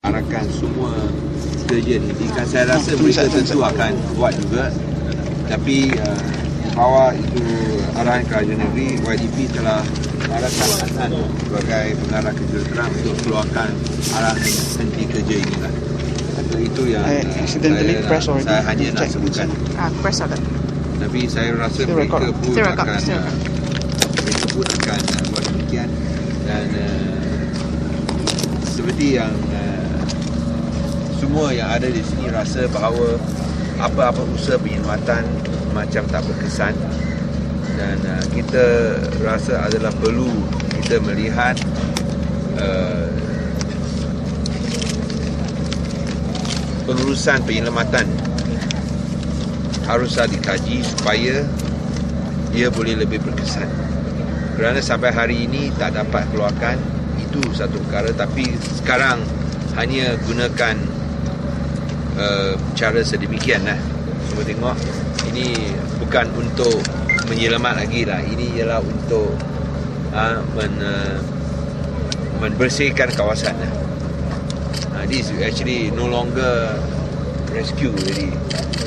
arahkan semua kerja ni kan saya rasa mereka tentu akan buat juga, tapi bawah itu arahan kerajaan negeri, YDP telah mengarahkan Hasan sebagai pengarah kejuruteraan untuk keluarkan arahan henti kerja inilah. Itu yang saya hanya nak sebutkan. Press ada. Tapi saya rasa mereka pun akan buat demikian, dan seperti yang semua yang ada di sini rasa bahawa apa-apa usaha penyelamatkan macam tak berkesan, dan kita rasa adalah perlu kita melihat pengurusan penyelamatan haruslah dikaji supaya dia boleh lebih berkesan. Kerana sampai hari ini tak dapat keluarkan, itu satu perkara, tapi sekarang hanya gunakan cara sedemikian lah. Semua tengok, ini bukan untuk menyelamat lagi lah, ini ialah untuk membersihkan kawasan lah. This is actually no longer rescue already.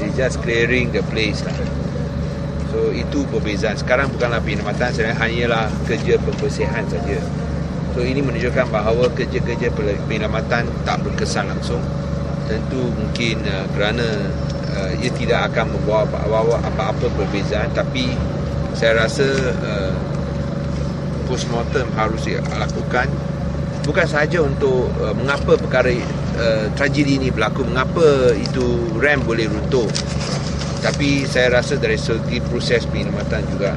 It's just clearing the place lah. So itu perbezaan. Sekarang bukanlah penyelamatan, sebenarnya hanyalah kerja pembersihan saja. So ini menunjukkan bahawa kerja-kerja penyelamatan tak berkesan langsung. Tentu mungkin kerana ia tidak akan membawa apa-apa perbezaan, tapi saya rasa postmortem harus dilakukan, bukan sahaja untuk mengapa perkara tragedi ini berlaku, mengapa itu rem boleh runtuh, tapi saya rasa dari segi proses penyelamatan juga.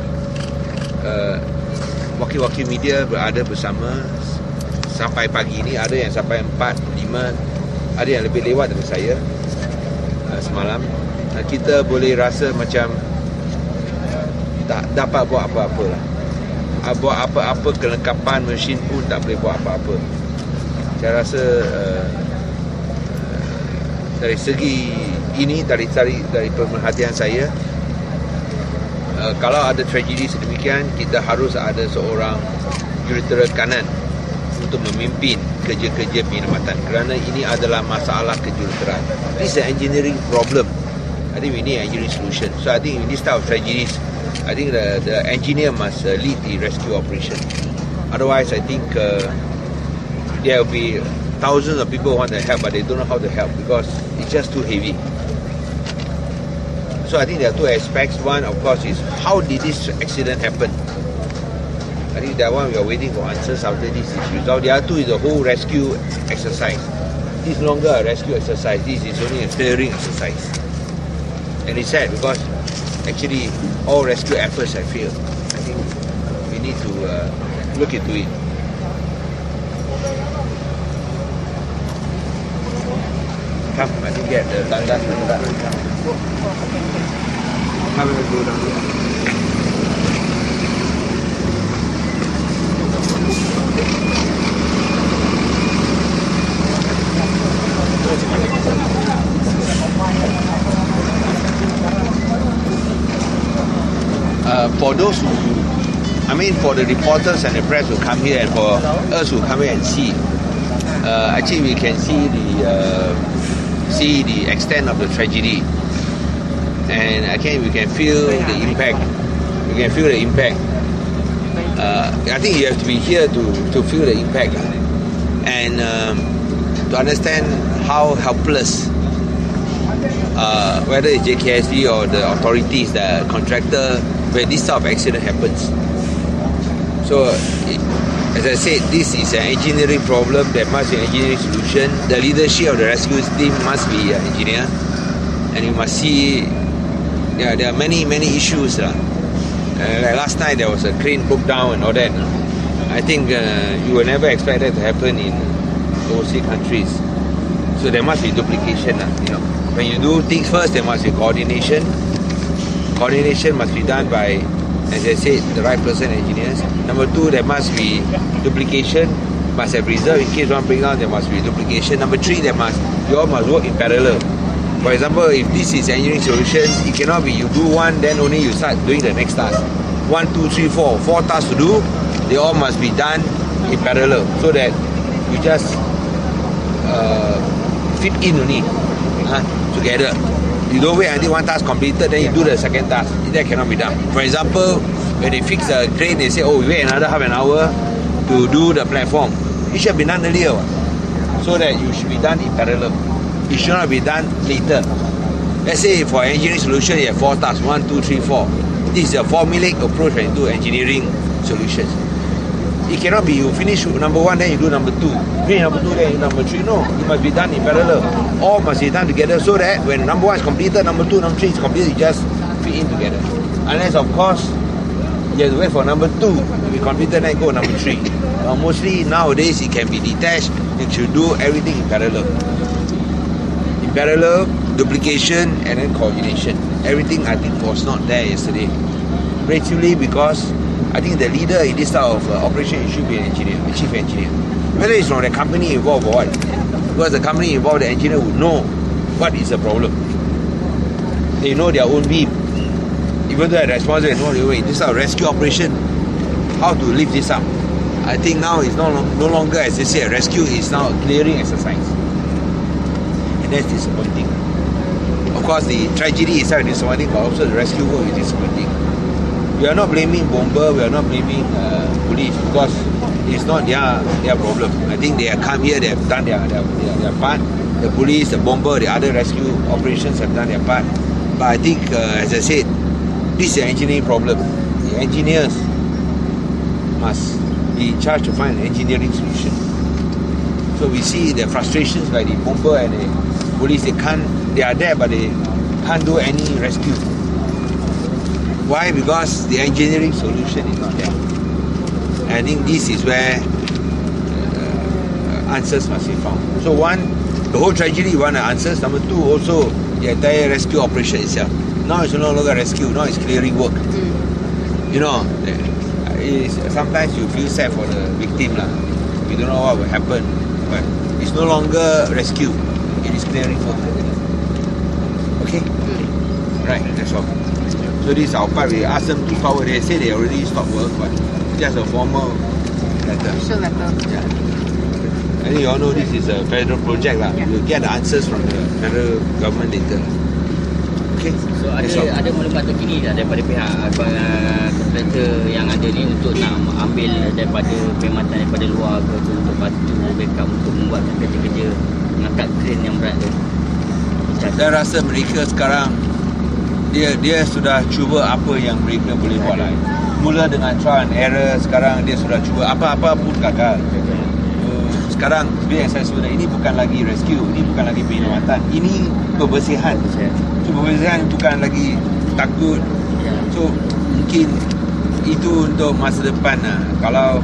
Wakil-wakil media berada bersama sampai pagi ini, ada yang sampai 4, 5, ada yang lebih lewat dari saya semalam. Kita boleh rasa macam tak dapat buat apa-apa lah. Buat apa-apa, kelengkapan mesin pun tak boleh buat apa-apa. Saya rasa dari segi ini, dari pemerhatian saya, kalau ada tragedi sedemikian, kita harus ada seorang jurutera kanan untuk memimpin kerja-kerja penyelamatan, kerana ini adalah masalah kejuruteraan. This is an engineering problem. I think we need engineering solution. So I think in this type of tragedies, I think the engineer must lead the rescue operation. Otherwise, I think there will be thousands of people who want to help, but they don't know how to help because it's just too heavy. So I think there are two aspects. One, of course, is how did this accident happen? I think that one we are waiting for answers after this is resolved. The other two is the whole rescue exercise. This is no longer a rescue exercise. This is only a clearing exercise. And it's sad because actually all rescue efforts have failed. I think we need to look into it. Come, I think get the tandas. Come and go down here. For those who, for the reporters and the press who come here, and for us who come here and see, actually we can see the extent of the tragedy, and again we can feel the impact. We can feel the impact. I think you have to be here to feel the impact, and to understand how helpless, whether it's JKSD or the authorities, the contractor, where this type of accident happens. So, as I said, this is an engineering problem. There must be an engineering solution. The leadership of the rescue team must be an engineer, and you must see there are many issues. Like last night there was a crane broke down and all that. I think you will never expect that to happen in overseas countries. So there must be duplication. When you do things first, there must be coordination. Coordination must be done by, as I said, the right person, engineers. Number two, there must be duplication. Must have reserve in case one break down. There must be duplication. Number three, you all must work in parallel. For example, if this is engineering solution, it cannot be you do one, then only you start doing the next task. 1, 2, 3, 4, 4 tasks to do. They all must be done in parallel, so that you just fit in only together. You don't wait until one task completed, then you do the second task. That cannot be done. For example, when they fix a crane, they say, oh, we wait another half an hour to do the platform. It should be done earlier, so that you should be done in parallel. It should not be done later. Let's say for engineering solution, you have 4 tasks, 1, 2, 3, 4. This is a formulaic approach when you do engineering solutions. It cannot be you finish number 1, then you do number 2. Finish number 2, then you do number 3. No, it must be done in parallel. All must be done together, so that when number 1 is completed, number 2, number 3 is completed, you just fit in together. Unless, of course, you have to wait for number 2 to be completed, then go number 3. Mostly nowadays it can be detached. You should do everything in parallel. In parallel, duplication and then coordination. Everything I think was not there yesterday. Relatively because I think the leader in this type of operation should be an engineer, a chief engineer. Whether it's from the company involved or what. Because the company involved, the engineer would know what is the problem. They know their own beam. Even though they're responsible, they know their way. This type of rescue operation, how to lift this up. I think now it's no longer, as they say, a rescue is now a clearing exercise. And that's disappointing. Of course, the tragedy itself is disappointing, but also the rescue work is disappointing. We are not blaming bomber, we are not blaming police, because it's not their problem. I think they have come here, they have done their part. The police, the bomber, the other rescue operations have done their part. But I think, as I said, this is an engineering problem. The engineers must be charged to find an engineering solution. So we see the frustrations by the bomber and the police. They are there, but they can't do any rescue. Why? Because the engineering solution is not there. And I think this is where answers must be found. So 1, the whole tragedy, you want the answers. Number 2, also the entire rescue operation itself. Now it's no longer rescue, now it's clearing work. You know, sometimes you feel sad for the victim. We don't know what will happen. But it's no longer rescue, it is clearing work. Okay? Right, that's all. So this is our part. We ask them to stop work. They say they already stopped work, but just a formal letter. Official letter. Yeah. I think you all know this is a federal project. Yeah. We'll get the answers from the federal government later. Okay. So ada maklumat terkini daripada pihak kontraktor yang ada ni untuk nak ambil daripada perkhidmatan daripada luar ke untuk bantu backup untuk membuat kerja-kerja mengangkat kren yang berat tu. Saya rasa mereka sekarang dia sudah cuba apa yang mereka boleh buat lah. Mula dengan trial and error, sekarang dia sudah cuba apa-apa pun gagal. Sekarang seperti yang saya sebut, ini bukan lagi rescue, ini bukan lagi penyelamatan, ini pembersihan. So pembersihan bukan lagi takut. So mungkin itu untuk masa depan lah. Kalau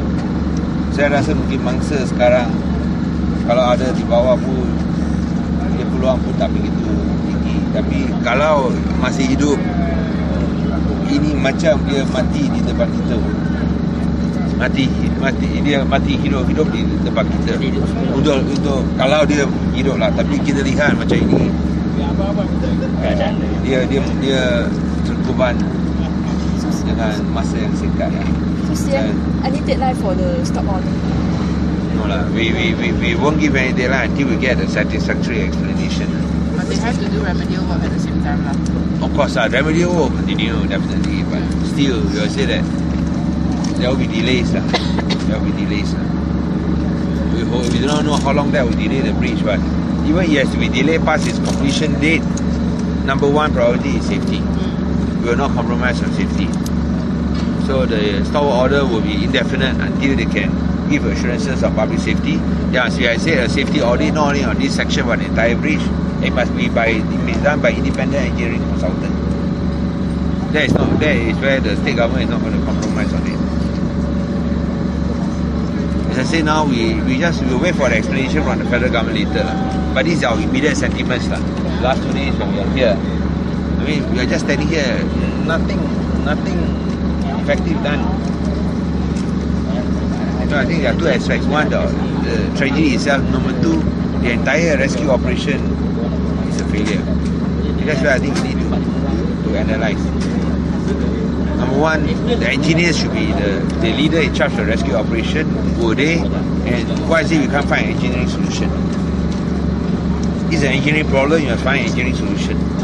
saya rasa mungkin mangsa sekarang, kalau ada di bawah pun dia peluang pun tak begitu tinggi. Tapi kalau masih hidup, ini macam dia mati di depan kita. Dia mati hidup di tempat kita. Untuk kalau dia hidup lah, tapi kita lihat macam ini, dia terkorban dengan masa yang singkat lah. So any deadline for the stop order? No lah, we won't give any deadline until we get a satisfactory explanation. But they have to do remedial work at the same time lah. Of course, remedial will continue definitely, but still, we will say that there will be delays lah. We do not know how long that will delay the bridge, but even it has to be delayed past its completion date. Number 1 priority is safety. We will not compromise on safety. So the stop order will be indefinite until they can give assurances of public safety. Yeah, so I said a safety audit not only on this section but the entire bridge. It must be done by independent engineering consultant. That is where the state government is not going to compromise on it. As I say now, we wait for the explanation from the federal government later. But these are our immediate sentiments. Last 2 days when we are here, I mean, we are just standing here, nothing effective done. So I think there are 2 aspects. 1, the tragedy itself. Number 2, the entire rescue operation is a failure. That's why I think we need to analyse. Number 1, the engineers should be the leader in charge of the rescue operation. Were they? And why is it we can't find an engineering solution? it's an engineering problem, you must find an engineering solution.